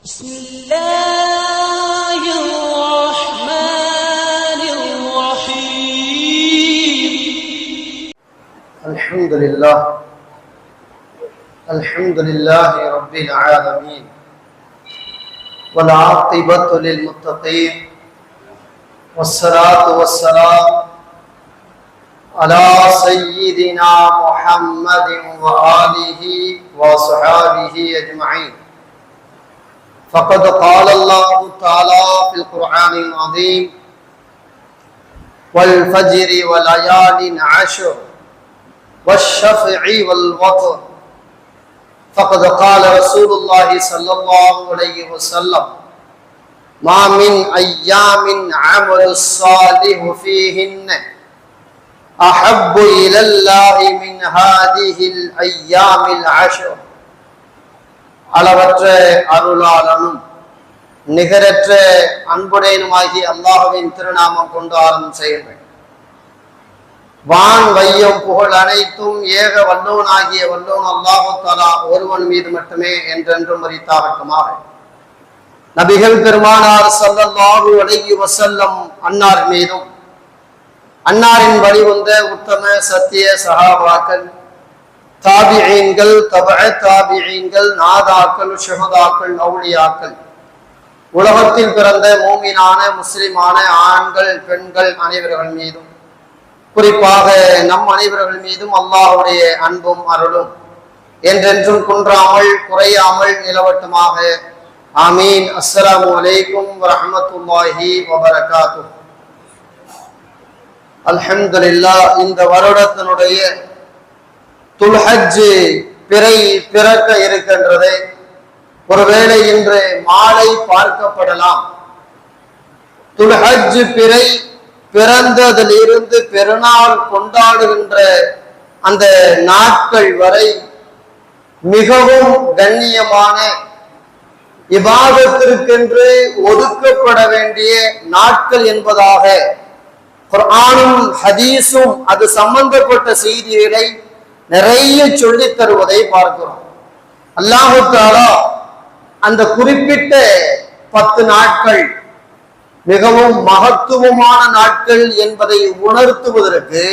بسم الله الرحمن الرحيم الحمد لله رب العالمين والعاقبة للمتقين والصلاة والسلام على سيدنا محمد وآله وصحابه أجمعين. فقد قال الله تعالى في القرآن العظيم: والفجر وليال عشر والشفع والوتر. فقد قال رسول الله صلى الله عليه وسلم: ما من أيام عمل الصالح فيهن أحب إلى الله من هذه الأيام العشر. அளவற்ற அருளாளனும் நிகரற்ற அன்புடையனுமாகிய அல்லாஹ்வின் திருநாமம் கொண்டு ஆரம்பம் செய்கிறேன். வான் வையம் புகழ் அனைத்தும் ஏக வல்லோனாகிய வல்லோன் அல்லாஹு தஆலா ஒருவன் மீது மட்டுமே என்றென்றும் உரித்தாகட்டுமாக. நபிகள் பெருமானார் ஸல்லல்லாஹு அலைஹி வஸல்லம் அன்னார் மீதும் அன்னாரின் வழிவந்த உத்தம சத்திய சஹாபாக்கள், தாபிஈன்கள், தபஅ தாபிஈன்கள், நாதாக்கள், ஷுஹதாக்கள், அவுலியாக்கள், உலகத்தில் பிறந்த மூமினான முஸ்லிமான ஆண்கள் பெண்கள் அனைவர்கள் மீதும், குறிப்பாக நம் அனைவர்கள் மீதும் அல்லாஹ்வுடைய அன்பும் அருளும் என்றென்றும் குன்றாமல் குறையாமல் நிலவட்டுமாக. ஆமீன். அஸ்ஸலாமு அலைக்கும் வரஹ்மத்துல்லாஹி வபரகாத்துஹு. அல்ஹம்துலில்லாஹ். இந்த வருடத்தினுடைய துல்ஹஜ் பிறை பிறக்க இருக்கின்றது. ஒருவேளை இன்று மாலை பார்க்கப்படலாம். துல்ஹஜ் பிறை பிறந்ததிலிருந்து பெருநாள் கொண்டாடுகின்ற அந்த நாட்கள் வரை மிகவும் கண்ணியமான இபாதத்திற்கென்று ஒதுக்கப்பட வேண்டிய நாட்கள் என்பதாக குர்ஆனும் ஹதீஸும் அது சம்பந்தப்பட்ட செய்திகளை நிறைய சொல்லித் தருவதை பார்க்கிறோம். அல்லாஹு தஆலா அந்த குறிப்பிட்ட 10 நாட்கள் மிகவும் மகத்துவமான நாட்கள் என்பதை உணர்த்துவதற்கு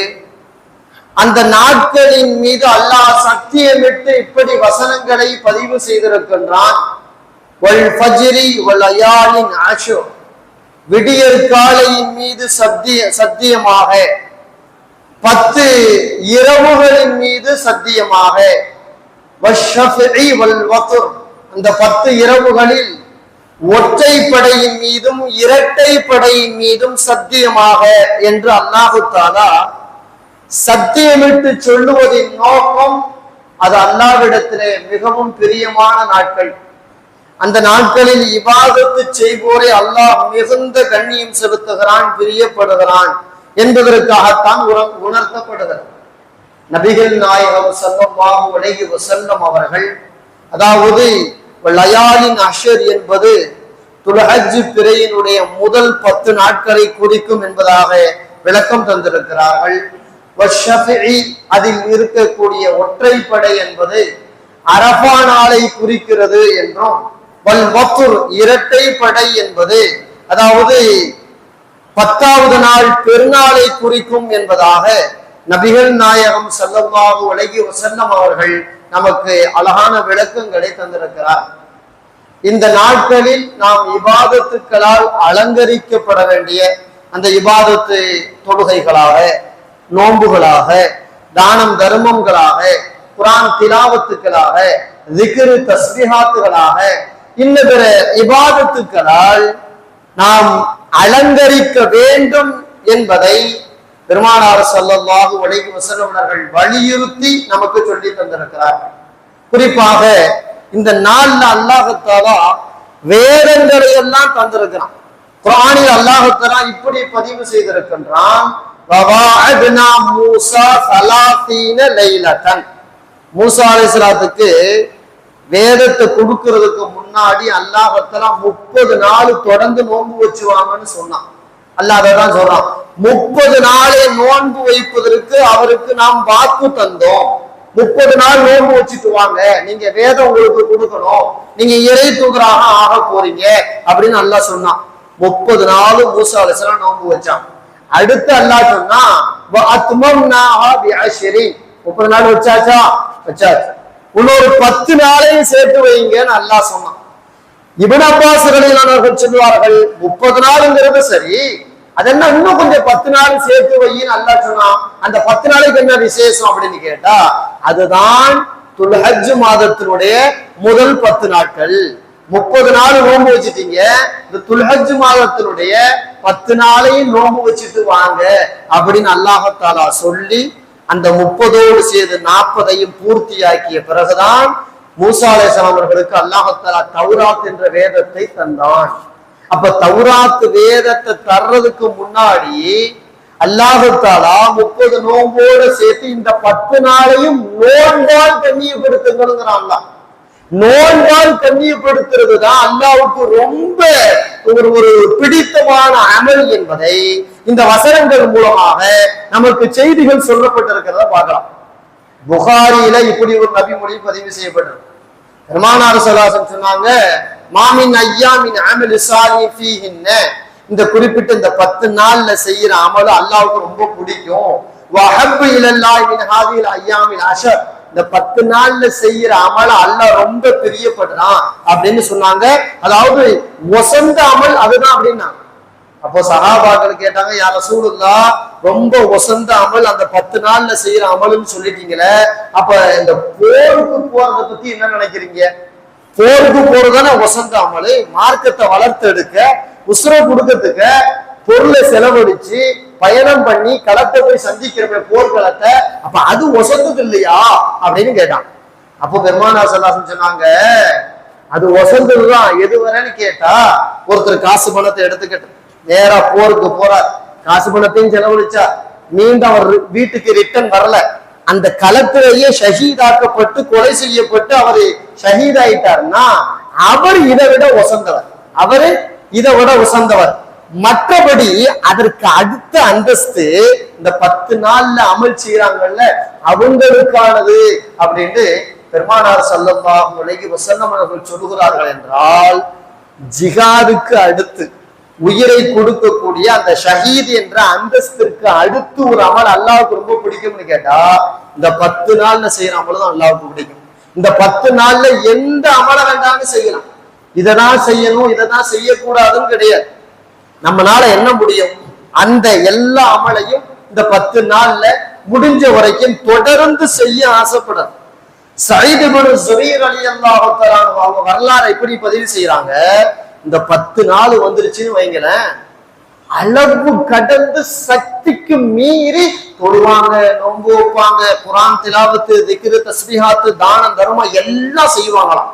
அந்த நாட்களின் மீது அல்லாஹ் சத்தியமிட்டு இப்படி வசனங்களை பதிவு செய்திருக்கின்றான். வல் ஃபஜ்ரி வலயாலின் அஷ்ர், விடியற் காலையின் மீது சத்தியமாக, 10 இரவுகளின் மீது சத்தியமாக, வஷ்ஷஃபி வல் வத்ர், அந்த 10 இரவுகளில் ஒற்றைப்படையின் மீதும் இரட்டைப்படையின் மீதும் சத்தியமாக என்று அல்லாஹு தஆலா சத்தியமிட்டு சொல்லுவதின் நோக்கம் அது அல்லாஹ்விடத்திலே மிகவும் பிரியமான நாட்கள். அந்த நாட்களில் இபாதத்து செய்வோரை அல்லாஹ் மிகுந்த கண்ணியம் செலுத்துகிறான், பிரியப்படுகிறான் என்பதற்காகத்தான் உணர்த்தப்படுகிறது. நபிகள் நாயகம் ஸல்லல்லாஹு அலைஹி வஸல்லம் அவர்கள், அதாவது லயாலின் அஷ்ர் என்பது துல்ஹஜ் பிறையினுடைய முதல் 10 நாட்களை குறிக்கும் என்பதாக விளக்கம் தந்திருக்கிறார்கள். வஷ்ஷஃபி, அதில் இருக்கக்கூடிய ஒற்றைப்படை என்பது அரஃபா நாளை குறிக்கிறது என்றும், வல் வத்ர் இரட்டைப்படை என்பது அதாவது 10வது நாள் பெருநாளை குறிக்கும் என்பதாக நபிகள் நாயகம் ஸல்லல்லாஹு அலைஹி வஸல்லம் அவர்கள் நமக்கு அழகான விளக்கங்களை தந்திருக்கிறார். இந்த நாட்களில் நாம் இபாதத்துக்களால் அலங்கரிக்கப்பட வேண்டிய அந்த இபாதத்து தொழுகைகளாக, நோன்புகளாக, தானம் தர்மங்களாக, குர்ஆன் திலாவத்துக்களாக, திக்ர் தஸ்பீஹாத்துகளாக, இன்ன பிற இபாதத்துக்களால் நாம் அலங்கரிக்க வேண்டும் என்பதை பெருமானார் ஸல்லல்லாஹு அலைஹி வஸல்லம் அவர்கள் வலியுறுத்தி நமக்கு சொல்லி தந்திருக்கிறார்கள். குறிப்பாக இந்த நாள்ல அல்லாஹ் தஆலா வேதங்களை எல்லாம் தந்திருக்கிறான். குர்ஆனில் அல்லாஹ் தஆலா இப்படி பதிவு செய்திருக்கின்றான்: வவாஅத்னா மூஸா 30 லைலத்தன். மூஸா அலைஹிஸ்ஸலாத்துக்கு வேதத்தை கொடுக்கிறதுக்கு முன்னாடி அல்லாஹ் தஆலா 30 நாள் தொடர்ந்து நோன்பு வச்சுவாங்கன்னு சொன்னான். அல்லாஹ் அதான் சொல்றான், 30 நாளை நோன்பு வைப்பதற்கு அவருக்கு நாம் வாக்கு தந்தோம். 30 நாள் நோன்பு வச்சுட்டு வாங்க, நீங்க வேதம் உங்களுக்கு கொடுக்கணும், நீங்க இறை தூதராக ஆக போறீங்க அப்படின்னு அல்லாஹ் சொன்னான். 30 நாள் மூசா அலைஹிஸ்ஸலாம் நோன்பு வச்சான். அடுத்து அல்லாஹ் சொன்னா 30 நாள் வச்சாச்சா, வச்சாச்சு, இன்னொரு 10 நாளையும் சேர்த்து வைங்கன்னு அல்லாஹ் சொன்னான். இப்னு அப்பாஸ் ரலியல்லாஹு அன்ஹு சொல்வார்கள், 30 நாளுங்கிறது சரி, அதென்ன இன்னும் கொஞ்சம் 10 நாள் சேர்த்து வையின்னு அல்லாஹ் சொன்னான். அந்த 10 நாளைக்கு என்ன விசேஷம் அப்படின்னு கேட்டா, அதுதான் துல்ஹஜ் மாதத்தினுடைய முதல் 10 நாட்கள். 30 நாள் நோன்பு வச்சுட்டீங்க, இந்த துல்ஹஜ் மாதத்தினுடைய 10 நாளையும் நோன்பு வச்சுட்டு வாங்க அப்படின்னு அல்லாஹ் தஆலா சொல்லி அந்த 30ஓடு சேர்த்து 40ஐயும் பூர்த்தியாக்கிய பிறகுதான் மூசா அலைஹிஸ்ஸலாம் அவர்களுக்கு அல்லாஹ் தஆலா தௌராத் என்ற வேதத்தை தந்தான். அப்ப தௌராத் வேதத்தை தர்றதுக்கு முன்னாடி அல்லாஹ் தஆலா 30 நோம்போடு சேர்த்து இந்த 10 நாளையும் நோன்பால் கண்ணியப்படுத்துங்கிறான். நோன்பால் கண்ணியப்படுத்துறது தான் அல்லாஹ்வுக்கு ரொம்ப ஒரு பிடித்தமான அமல் என்பதை இந்த வசனங்கள் மூலமாக நமக்கு செய்திகள் சொல்லப்பட்டிருக்கிறத பார்க்கலாம். புகாரியில இப்படி ஒரு நபி மொழி பதிவு செய்யப்பட்டிருக்கு. பெருமானார் ஸல்லல்லாஹு அலைஹி வஸல்லம் சொன்னாங்க, மாமின் ஐயாமின் அமல் ஸாலி ஃபீஹின்ன, இந்த குறிப்பிட்ட இந்த 10 நாள்ல செய்யற அமல் அல்லாஹ்வுக்கு ரொம்ப பிடிக்கும். வஹப்பு இலல்லாஹி மின் ஹாதில் ஐயாமில் அஷர், இந்த 10 நாள்ல செய்யற அமல் அல்லாஹ் ரொம்ப பிரியப்படுறான் அப்படின்னு சொன்னாங்க. அதாவது வசந்த அமல் அதுதான் அப்படின்னா. அப்போ சஹாபாக்கள் கேட்டாங்க, யா ரசூலுல்லாஹ், ரொம்ப வசந்த அமல் அந்த 10 நாள்ல செய்யற அமல்னு சொல்லிட்டீங்களே, அப்ப இந்த போருக்கு போறதை பத்தி என்ன நினைக்கிறீங்க? போருக்கு போறதுதானே வசந்த அமல், மார்க்கத்தை வளர்த்து எடுக்க, உசுர கொடுக்கறதுக்கு, பொருளை செலவழிச்சு பயணம் பண்ணி களத்தை போய் சந்திக்கிற போர்க்களத்தை, அப்ப அது வசந்தது இல்லையா அப்படின்னு கேட்டாங்க. அப்போ பெருமானார் ஸல்லல்லாஹு அலைஹி வஸல்லம் சொன்னாங்க, அது வசந்ததுதான். எது வரேன்னு கேட்டா, ஒருத்தர் காசு பணத்தை எடுத்துக்கிட்டு நேரா போருக்கு போறார், காசு பணத்தையும் செலவழிச்சா, மீண்டும் அவர் வீட்டுக்கு ரிட்டர்ன் வரல, அந்த களத்திலேயே ஷஹீதாக்கப்பட்டு கொலை செய்யப்பட்டு அவரு ஷஹீதாயிட்டாருன்னா அவர் இதை விட வசந்தவர், அவரு இதை விட வசந்தவர். மற்றபடி அதற்கு அடுத்த அந்தஸ்து இந்த 10 நாள்ல அமல் செய்யறாங்கல்ல அவங்களுக்கானது அப்படின்னு பெருமானார் ஸல்லல்லாஹு அலைஹி வஸல்லம் அவர்கள் சொல்லுகிறார்கள். என்றால் ஜிஹாதுக்கு அடுத்து உயிரை கொடுக்கக்கூடிய அந்த ஷஹீத் என்ற அந்தஸ்திற்கு அடுத்து ஒரு அமல் அல்லாஹ்வுக்கு ரொம்ப பிடிக்கும்னு கேட்டா, இந்த 10 நாள்ல செய்யற அமல் தான் அல்லாஹ்வுக்கு பிடிக்கும். இந்த 10 நாள்ல எந்த அமல வேண்டாம்னு செய்யலாம், இததான் செய்யணும் இததான் செய்யக்கூடாதுன்னு கிடையாது. நம்மளால என்ன முடியும், அந்த எல்லா அமலையும் இந்த 10 நாள்ல முடிஞ்ச வரைக்கும் தொடர்ந்து செய்ய ஆசைப்படும். சயீத் இப்னு ஸுரைர் ரலியல்லாஹு தஆலா அவங்க வரலாறு எப்படி பதிவு செய்யறாங்க, இந்த 10 நாள் வந்துருச்சுன்னு வைங்களேன், அளவு கடந்து சக்திக்கு மீறி தொழுவாங்க, நோன்பு வைப்பாங்க, குர்ஆன் திலாவத்து, திக்ரு, தஸ்பீஹாத்து, தானம், தர்மம் எல்லாம் செய்வாங்களாம்.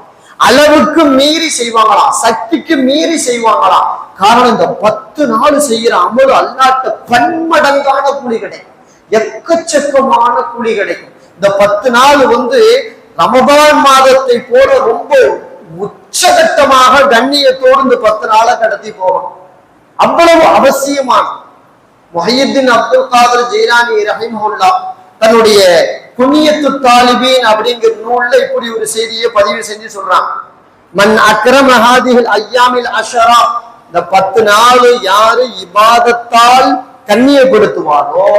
அளவுக்கு மீறி செய்வாங்களாம், சக்திக்கு மீறி செய்வாங்களாம். காரணம், இந்த 10 நாள் செய்யற அமல் அல்லாஹ்ட்ட பன்மடங்கான கூலி கிடைக்கும், எக்கச்சக்கமான கூலி கிடைக்கும். இந்த 10 நாள் ரமதான் மாதத்தை போல ரொம்ப உச்சகட்டமாக கண்ணியத்தோடு இந்த 10 நாளை கடத்தி போகணும், அவ்வளவு அவசியமான. முஹையித்தீன் அப்துல் காதர் ஜீலானி ரஹிமஹுல்லாஹ் தன்னுடைய குனியத்து தாலிபீன் அப்படிங்கிற நூல்ல இப்படி ஒரு செய்தியை பதிவு செஞ்சு சொல்றான். மன் அக்ரம ஹாதிஹில் அய்யாமில் அஷரா, இந்த 10 நாள் யாரு இபாதத்தால் கண்ணியப்படுத்துவாரோ,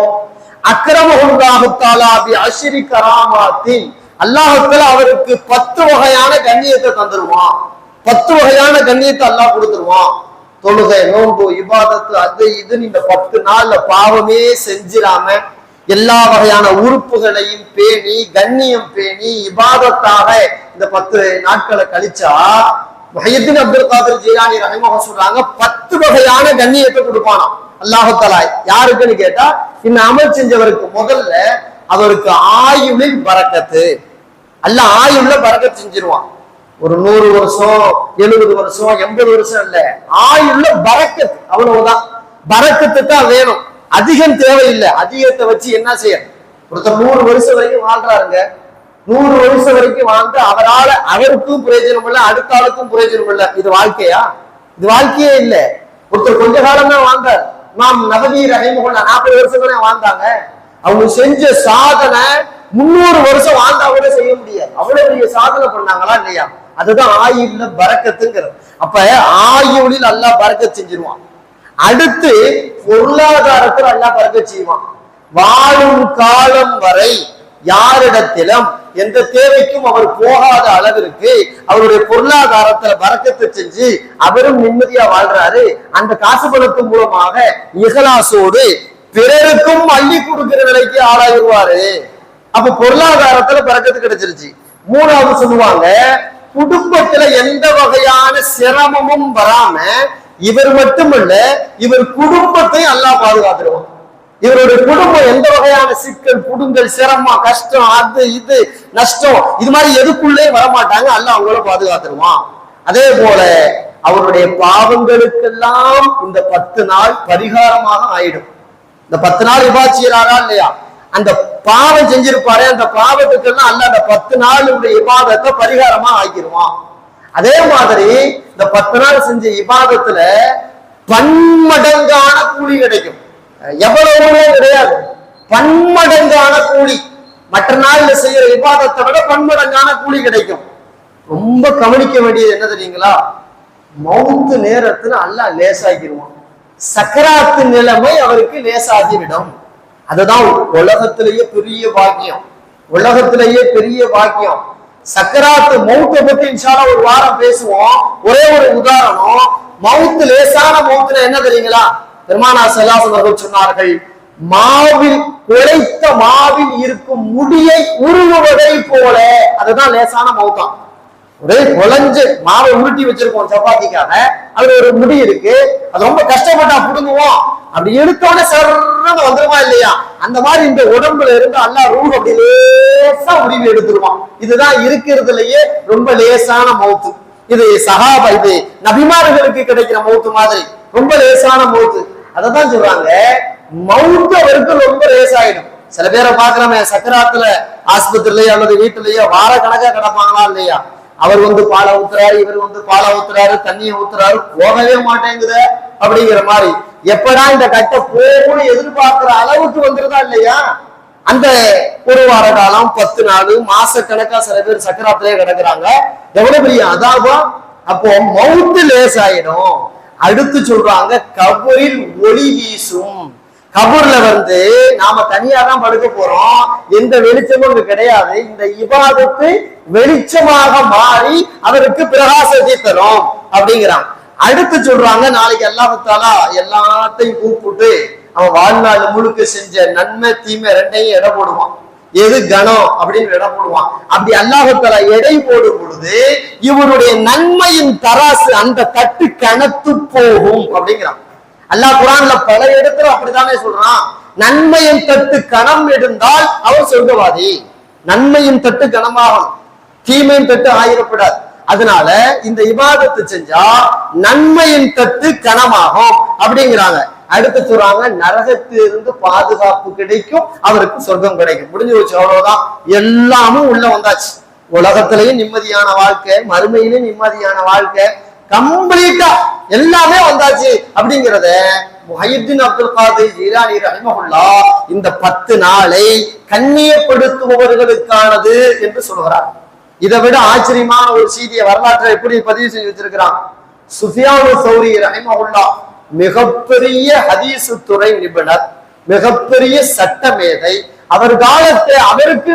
அக்ரமஹுல்லாஹு தஆலா பி அஷ்ரி கராமாத்தின், அல்லாஹ் தஆலா அவருக்கு 10 வகையான கண்ணியத்தை தந்துருவான். 10 வகையான கண்ணியத்தை அல்லாஹ் கொடுத்துருவான். தொழுகை, நோன்பு, இபாதத்து, அது இதுன்னு இந்த 10 நாள்ல பாவமே செஞ்சிடாம எல்லா வகையான உறுப்புகளையும் பேணி கண்ணியம் பேணி இபாதத்தாக இந்த 10 நாட்களை கழிச்சா, முஹையித்தீன் அப்துல் காதர் ஜீலானி ரஹிமஹுல்லாஹ் சொல்றாங்க, 10 வகையான கண்ணியத்தை கொடுப்பானாம் அல்லாஹ் தஆலா. யாருக்குன்னு கேட்டா, இந்த அமல் செஞ்சவருக்கு முதல்ல அவருக்கு ஆயுளில் பரக்கத்து, அல்லாஹ் ஆயுள்ல பரக்கத்து செஞ்சிருவான். ஒரு 100 வருஷம் 70 வருஷம் 80 வருஷம் இல்ல, ஆயுள்ல பரக்கத்து, அவ்வளவுதான். பரக்கத்து தான் வேணும், அதிகம் தேவையில்லை. அதிகத்தை வச்சு என்ன செய்ய, ஒருத்தர் 100 வருஷம் வரைக்கும் வாழ்றாருங்க, 100 வருஷம் வரைக்கும் வாழ்ந்து அவரால் அவருக்கும் பிரயோஜனம் இல்லை, அடுத்த ஆளுக்கும் பிரயோஜனம் இல்லை. இது வாழ்க்கையா? இது வாழ்க்கையே இல்லை. ஒருத்தர் கொஞ்ச காலம் தான் வாழ்ந்தார். இமாம் நவவி ரஹிமஹுல்லாஹ் 40 வருஷம் தான் வாழ்ந்தாங்க. அவங்க செஞ்ச சாதனை 300 வருஷம் வாழ்ந்தா கூட செய்ய முடியாது. அவ்வளவு பெரிய சாதனை பண்ணாங்களா இல்லையா? அதுதான் ஆயுள்ல பரக்கத்துங்கிறது. அப்ப ஆயுளில் அல்லாஹ் பரக்கத் செஞ்சிருவான். அடுத்து பொருளாதாரத்தில் அல்லாஹ் பரக்கத் செய்வான். வாழும் காலம் வரை யாரிடத்திலும் எந்த தேவைக்கும் அவர் போகாத அளவிற்கு அவருடைய பொருளாதாரத்துல பரக்கத்தை செஞ்சு அவரும் நிம்மதியா வாழ்றாரு. அந்த காசு பணத்தின் மூலமாக இஹ்லாசோடு பிறருக்கும் அள்ளி கொடுக்கிற நிலைக்கு ஆளாயிருவாரு. அப்ப பொருளாதாரத்துல பரக்கத்து கிடைச்சிருச்சு. மூணாவது சொல்லுவாங்க, குடும்பத்துல எந்த வகையான சிரமமும் வராம இவர் மட்டுமல்ல இவர் குடும்பத்தை அல்லாஹ் பாதுகாத்துருவான். இவருடைய குடும்பம் எந்த வகையான சிக்கல், குடுங்கல், சிரமம், கஷ்டம், அது இது நஷ்டம் இது மாதிரி எதுக்குள்ளே வரமாட்டாங்க. அல்லாஹ் அவங்கள பாதுகாத்துருவான். அதே போல அவருடைய பாவங்களுக்கெல்லாம் இந்த 10 நாள் பரிகாரமாக ஆயிடும். இந்த 10 நாள் இபாச்சியராரா இல்லையா, அந்த பாவம் செஞ்சிருப்பாரு, அந்த பாவத்துக்கெல்லாம் அல்லாஹ் அந்த 10 நாளுடைய இபாதத்தை பரிகாரமா ஆக்கிடுவான். அதே மாதிரி இந்த 10 நாள் செஞ்ச இபாதத்துல பன்மடங்கான கூலி கிடைக்கும். எவ்வளவு கிடையாது, பன்மடங்கான கூலி. மற்ற நாள்ல செய்யற இபாதத்தை விட பன்மடங்கான கூலி கிடைக்கும். ரொம்ப கவனிக்க வேண்டியது என்ன தெரியுங்களா, மௌத்து நேரத்துல அல்லாஹ் லேசாக்கிடுவான். சக்கராத்து நிலைமை அவருக்கு லேசாகிவிடும். அதுதான் உலகத்திலேயே பெரிய பாக்கியம், உலகத்திலேயே பெரிய பாக்கியம். சக்கராத்து மௌத்தை பத்தி இன்ஷால்லா ஒரு வாரம் பேசுவோம். ஒரே ஒரு உதாரணம், மௌத்து லேசான மௌத்துல என்ன தெரியுங்களா, பெருமானார் ஸல்லல்லாஹு அலைஹி வஸல்லம் சொன்னார்கள், மாவில் குழைத்த மாவில் இருக்கும் முடியை உருகுவதை போல. அதுதான் லேசான மௌத்தான். ஒரே குழஞ்சு மாவை உருட்டி வச்சிருக்கோம் சப்பாத்திக்காக, அதுல ஒரு முடி இருக்கு, அது ரொம்ப கஷ்டப்பட்டா புடுங்குவோம், அப்படி எடுத்தோடனே சர்றன்னு வந்துருமா இல்லையா, அந்த மாதிரி இந்த உடம்புல இருந்து அல்லாஹ் ரூஹ் அப்படி லேசா உருவி எடுத்துருவான். இதுதான் இருக்கிறதுலயே ரொம்ப லேசான மௌத்து. இது சஹாபா, இது நபிமார்களுக்கு கிடைக்கிற மௌத்து மாதிரி ரொம்ப லேசான மௌத்து. அததான் சொல்றாங்க, மௌத்து அவருக்கு ரொம்ப லேசாயிடும். சில பேரை பாக்குறோமே சக்கராத்துல ஆஸ்பத்திரிலயோ அல்லது வீட்டுலயோ வார கணக்கா கிடப்பாங்களா இல்லையா, அவர் வந்து பாலை ஊத்துறாரு, இவர் வந்து பாலை ஊத்துறாரு, தண்ணியை ஊத்துறாரு, போகவே மாட்டேங்குத அப்படிங்கிற மாதிரி. எப்படா இந்த கட்ட போகும்னு எதிர்பார்க்கிற அளவுக்கு வந்துருதா இல்லையா, அந்த ஒரு வார காலம் 10 நாள் மாச கணக்கா சில பேர் சக்கராத்திலே கிடக்குறாங்க. எவ்வளவு பெரிய அதாபம். அப்போ மௌத்து லேசாயிடும். அடுத்து சொல்றாங்க, கபரில் ஒளி வீசும். கபூர்ல வந்து நாம தனியா தான் படுக்க போறோம், எந்த வெளிச்சமும் அங்க கிடையாது. இந்த இபாதத்து வெளிச்சமாக மாறி அவருக்கு பிரகாசத்தை தரும் அப்படிங்கிறான். அடுத்து சொல்றாங்க, நாளைக்கு அல்லாஹ் தஆலா எல்லாத்தையும் கூப்பிட்டு அவன் வாழ்நாள் முழுக்க செஞ்ச நன்மை தீமை ரெண்டையும் எடை போடுவான். எது கனம் அப்படின்னு எடை போடுவான். அப்படி அல்லாஹ் தஆலா எடை போடும் பொழுது இவருடைய நன்மையின் தராசு அந்த தட்டு கனத்து போகும் அப்படிங்கிறான். அல்லாஹ் குர்ஆன்ல பல இடத்துல அப்படித்தானே சொல்றான், நன்மையின் தட்டு கனம் எடுந்தால் அவர் சொர்க்கவாதி. நன்மையின் தட்டு கனமாகும், தீமையின் தட்டு ஆயிரப்படாது. அதனால இந்த இபாதத்து செஞ்சா நன்மையின் தட்டு கனமாகும் அப்படிங்கிறாங்க. அடுத்து சொல்றாங்க, நரகத்திலிருந்து பாதுகாப்பு கிடைக்கும், அவருக்கு சொர்க்கம் கிடைக்கும். முடிஞ்சு வச்சு, அவ்வளவுதான். எல்லாமும் உள்ள வந்தாச்சு. உலகத்திலையும் நிம்மதியான வாழ்க்கை, மறுமையிலும் நிம்மதியான வாழ்க்கை, கம்ப்ளீட்டா எல்லாமே வந்தாச்சு அப்படிங்கிறத முஹையீன் அப்துல் காதிர் ஜீலானி ரஹிமஹுல்லாஹ் இந்த 10 நாளை கண்ணியப்படுத்துபவர்களுக்கானது என்று சொல்கிறார். இதை விட ஆச்சரியமான ஒரு செய்தியை வரலாற்றை எப்படி பதிவு செஞ்சு வச்சிருக்கிறான். சுஃபியானு சௌரி ரஹிமஹுல்லாஹ் மிகப்பெரிய ஹதீஸ் துறை நிபுணர், மிகப்பெரிய சட்ட மேதை. அவர் காலத்தை அவருக்கு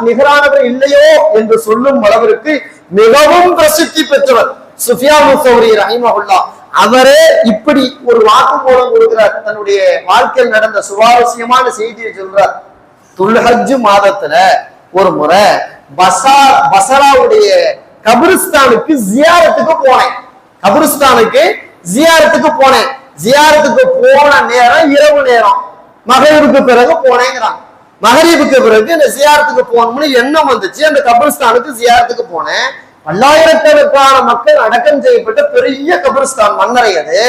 நிகரானவர் இல்லையோ என்று சொல்லும் அளவிற்கு மிகவும் பிரசித்தி பெற்றவர் சுஃபியானு சௌரி ரஹிமஹுல்லாஹ். அவரே இப்படி ஒரு வாக்குமூலம் கொடுக்கிறார். தன்னுடைய வாழ்க்கையில் நடந்த சுவாரஸ்யமான செய்தியை சொல்றார். துல்ஹஜ் மாதத்துல ஒரு முறை பசராவுடைய கபிரிஸ்தானுக்கு ஜியாரத்துக்கு போனேன். கபிரிஸ்தானுக்கு ஜியாரத்துக்கு போனேன். ஜியாரத்துக்கு போன நேரம் இரவு நேரம், மகரிபுக்கு பிறகு போனேங்கிறான். மகரிபுக்கு பிறகு இந்த ஜியாரத்துக்கு போகணும்னு எண்ணம் வந்துச்சு. அந்த கபிரிஸ்தானுக்கு ஜியாரத்துக்கு போனேன். பல்லாயிரக்கணக்கான மக்கள் அடக்கம் செய்யப்பட்ட பெரிய கபிரிஸ்தான் மன்னரை அது.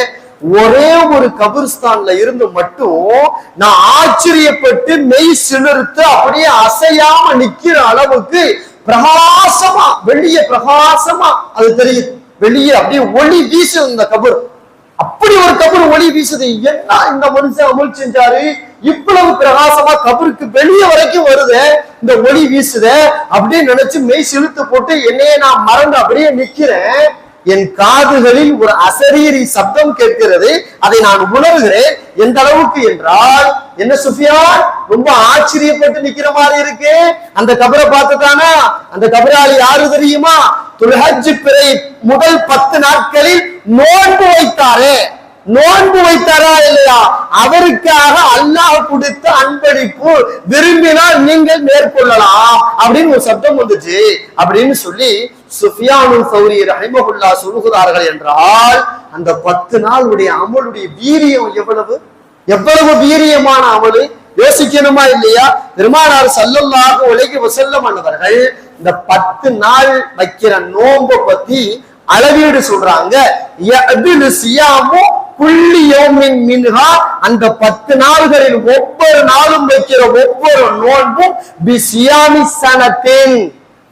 ஒரே ஒரு கபிரிஸ்தான்ல இருந்து மட்டும் நான் ஆச்சரியப்பட்டு மெய் சிலிர்த்து அப்படியே அசையாம நிக்கிற அளவுக்கு பிரகாசமா, வெளியே பிரகாசமா அது தெரியுது. வெளியே அப்படியே ஒளி வீசு இந்த கபர். அப்படி ஒரு கபர் ஒளி வீசுது. என்ன இந்த மனுஷன் அமல் செஞ்சாரு, இவ்வளவு பிரகாசமா கபருக்கு வெளியே வரைக்கும் வருது, இந்த ஒளி வீசுது அப்படின்னு நினைச்சு மெய் செலுத்து போட்டு என்னையே நான் மறந்து அப்படியே நிக்கிறேன். என் காதுகளில் ஒரு அசரீரி சப்தம் கேட்கிறது, அதை நான் உணர்கிறேன். எந்த அளவுக்கு என்றால், என்ன சுஃபியான் ரொம்ப ஆச்சரியப்பட்டு நிக்கிற மாதிரி இருக்கு. அந்த கபரை பார்த்துட்டானா, அந்த கபராளி யாரு தெரியுமா? துல்ஹஜ் பிறை முதல் 10 நாட்களில் நோன்பு வைத்தாரே. நோன்பு வைத்தாரா இல்லையா? அவருக்காக அல்லாஹ் கொடுத்த அன்பளிப்பு, விரும்பினால் நீங்கள் மேற்கொள்ளலாம் அப்படின்னு ஒரு சப்தம் வந்துச்சு அப்படின்னு சொல்லி சுஃபியானுல் சௌரி ரஹிமஹுல்லாஹ் சொல்லுகிறார்கள். என்றால் அந்த 10 நாளுடைய அமலுடைய வீரியம் எவ்வளவு எவ்வளவு வீரியமான அமலு யோசிக்கணுமா இல்லையா? பெருமானார் ஸல்லல்லாஹு அலைஹி வஸல்லம் அவர்கள் இந்த 10 நாள் வைக்கிற நோன்பை பத்தி அளவீடு சொல்றாங்க. அந்த 10 நாள்களில் ஒவ்வொரு நாளும் வைக்கிற ஒவ்வொரு நோன்பும்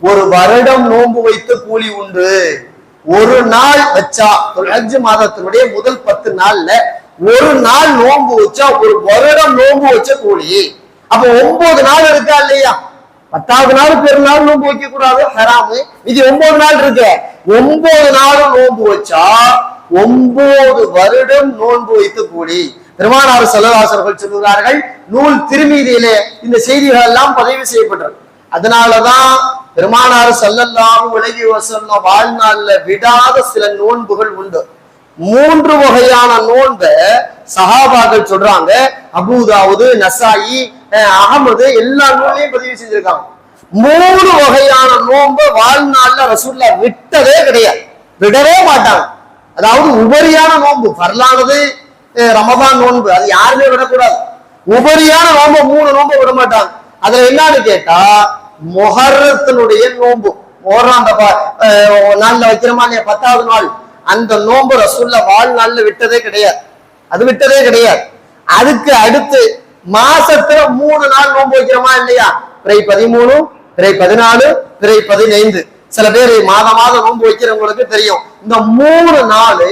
ஒரு வருடம் நோன்பு வைத்து கூலி உண்டு. ஒரு நாள் வச்சா ஹஜ் மாதத்தினுடைய முதல் 10 நாள்ல ஒரு நாள் நோன்பு வச்சா ஒரு வருடம் நோன்பு வச்ச கூலி. அப்ப 9 நாள் இருக்கா இல்லையா? 10வது நாள் பெருநாள் நோன்பு வைக்க கூடாது, ஹராமு. இது 9 நாள் இருக்கு. 9 நாளும் நோன்பு வச்சா 9 வருடம் நோன்பு வைத்து கூலி. பெருமானார் ஸல்லல்லாஹு அலைஹி வஸல்லம் சொல்கிறார்கள், நூல் திருமீதியிலே இந்த செய்திகள் எல்லாம் பதிவு செய்யப்பட்டது. அதனாலதான் பெருமானார் ஸல்லல்லாஹு அலைஹி வஸல்லம் வாழ்நாள்ல விடாத சில நோன்புகள் உண்டு. 3 வகையான நோன்பை சஹாபாக்கள் சொல்றாங்க. அபூதாவுது, நசாயி, அகமது எல்லா நூலையும் பதிவு செஞ்சிருக்காங்க. 3 வகையான நோன்பை வாழ்நாள்ல ரசூலுல்லாஹ் விட்டதே கிடையாது, விடவே மாட்டாங்க. அதாவது உபரியான நோன்பு, பரலானது ரமதான் நோன்பு, அது யாருமே விடக்கூடாது. உபரியான நோன்பு 3 நோன்பை விட மாட்டாங்க. அதுல என்னன்னு கேட்டா, முஹர்ரத்தினுடைய நோன்பு, முஹர்ரம் நாள்ல வைக்கிறோமா இல்லையா, 10வது நாள், அந்த நோன்பு ரசூலுல்லாஹ் வாழ்நாள்ல விட்டதே கிடையாது, அது விட்டதே கிடையாது. அதுக்கு அடுத்து மாசத்துல 3 நாள் நோன்பு வைக்கிறோமா இல்லையா, பிறை 13, பிறை 14, பிறை 15. சில பேர் மாதம் நோன்பு வைக்கிறவங்களுக்கு தெரியும். இந்த 3 நாள்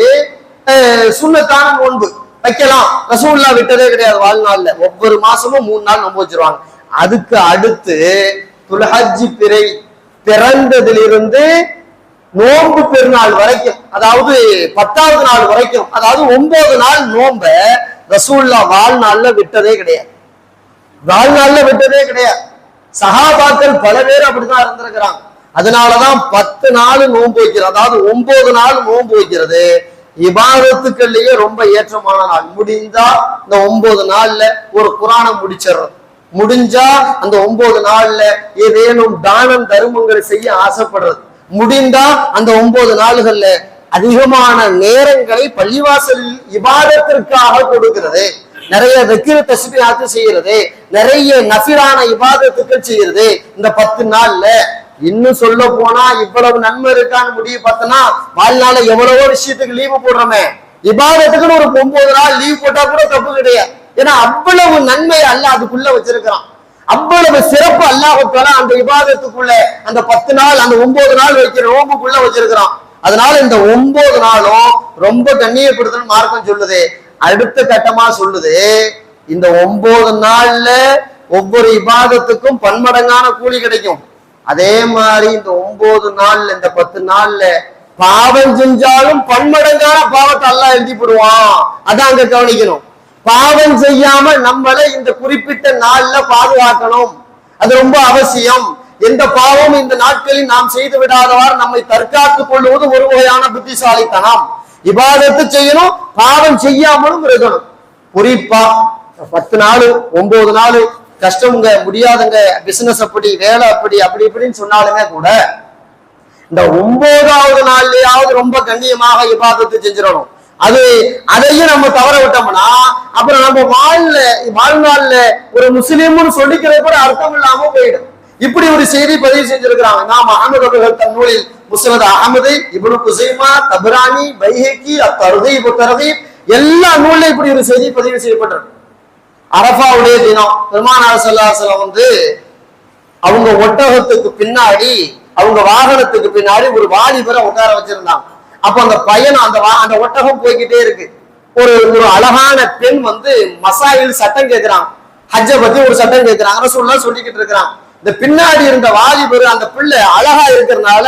சுன்னத்தான நோன்பு வைக்கலாம், ரசூலுல்லாஹ் விட்டதே கிடையாது வாழ்நாள்ல. ஒவ்வொரு மாசமும் 3 நாள் நோன்பு வச்சிருவாங்க. அதுக்கு அடுத்து துல்ஹஜ் பிறை பிறந்ததிலிருந்து நோன்பு பெருநாள் வரைக்கும், அதாவது 10வது நாள் வரைக்கும், அதாவது 9 நாள் நோன்ப ரசூலுல்லாஹ் வாழ்நாள்ல விட்டதே கிடையாது, வாழ்நாள்ல விட்டதே கிடையாது. சஹாபாக்கள் பல பேர் அப்படிதான் இருந்திருக்கிறாங்க. அதனாலதான் 10 நாள் நோன்பு வைக்கிறது, அதாவது 9 நாள் நோன்பு வைக்கிறது இபாதத்துக்கள்லயே ரொம்ப ஏற்றமான நாள். முடிஞ்சா இந்த 9 நாள்ல ஒரு குர்ஆனை முடிச்சிடறது, முடிஞ்சா அந்த 9 நாள்ல ஏதேனும் தானம் தர்மங்கள் செய்ய ஆசைப்படுறது, முடிந்தா அந்த 9 நாள்கள்ல அதிகமான நேரங்களை பள்ளிவாசலில் இபாதத்திற்காக கொடுக்கிறது, நிறைய திக்ர் தஸ்பீஹாத் செய்யறது, நிறைய நஃபிலான இபாதத்துக்கள் செய்யறது. இந்த 10 நாள்ல இன்னும் சொல்ல போனா இவ்வளவு நன்மை இருக்கான்னு முடிவு பார்த்தனா, வாழ்நாள எவ்வளவோ விஷயத்துக்கு லீவு போடுறோமே, இபாதத்துக்குன்னு ஒரு 9 நாள் லீவ் போட்டா கூட தப்பு கிடையாது. ஏன்னா அவ்வளவு நன்மை அல்லாஹ் அதுக்குள்ள வச்சிருக்கிறான், அவ்வளவு சிறப்பு அல்லாஹ்வுத்தாலா அந்த இபாதத்துக்குள்ள அந்த 10 நாள் அந்த 9 நாள் வைக்கிற நோம்புக்குள்ள வச்சிருக்கிறான். அதனால இந்த 9 நாளும் ரொம்ப கண்ணியப்படுத்தணும் மார்க்கம் சொல்லுது. அடுத்த கட்டமா சொல்லுது, இந்த 9 நாள்ல ஒவ்வொரு இபாதத்துக்கும் பன்மடங்கான கூலி கிடைக்கும். அதே மாதிரி இந்த 9 நாள்ல இந்த 10 நாள்ல பாவம் செஞ்சாலும் பன்மடங்கான பாவத்தை அல்லாஹ் எழுதி போடுவான். அதான் அங்க கவனிக்கணும். பாவம் செய்யாம நம்மளை இந்த குறிப்பிட்ட நாள்ல பாதுகாக்கணும், அது ரொம்ப அவசியம். எந்த பாவம் இந்த நாட்களில் நாம் செய்து விடாதவாறு நம்மை தற்காத்துக் கொள்வது ஒரு வகையான புத்திசாலித்தனம். இபாதத்து செய்யணும், பாவம் செய்யாமலும் இருக்கணும். குறிப்பா 10 நாள் 9 நாள் கஷ்டமுங்க, முடியாதுங்க, பிசினஸ் அப்படி, வேலை அப்படி, அப்படி இப்படின்னு சொன்னாலுமே கூட இந்த 9வது நாள்லயாவது ரொம்ப கண்ணியமாக இபாதத்து செஞ்சிடணும். அதையும் நம்ம தவற விட்டோம்னா அப்புறம் நம்ம வாழ்நாள்ல ஒரு முஸ்லீம்னு சொல்லிக்கிறது கூட அர்த்தம் இல்லாம போயிடும். இப்படி ஒரு செய்தி பதிவு செஞ்சிருக்கிறாங்க. நாம் அஹமது அவர்கள் தன் நூலில் முஸ்னத் அஹமது, இப்னு குஸைமா, தபரானி, பைஹகி, அத்-தர்கீப் வத்-தர்ஹீப் எல்லா நூல்ல இப்படி ஒரு செய்தி பதிவு செய்யப்பட்டிருக்கு. அரஃபாவுடைய தினம் பெருமானார் ஸல்லல்லாஹு அலைஹி வஸல்லம் அவங்க ஒட்டகத்துக்கு பின்னாடி, அவங்க வாகனத்துக்கு பின்னாடி ஒரு வாலிபரை உட்கார வச்சிருந்தாங்க. அப்ப அந்த பையன் அந்த ஒட்டகம் போய்கிட்டே இருக்கு. ஒரு ஒரு அழகான பெண் வந்து மசாயில் சட்டம் கேட்கிறாங்க, ஹஜ்ஜ பத்தி ஒரு சட்டம் கேட்கிறாங்க. ரசூலுல்லாஹ் சொல்லிக்கிட்டு இருக்கிறாங்க. இந்த பின்னாடி இருந்த வாலிபர் அந்த பிள்ளை அழகா இருக்கிறதுனால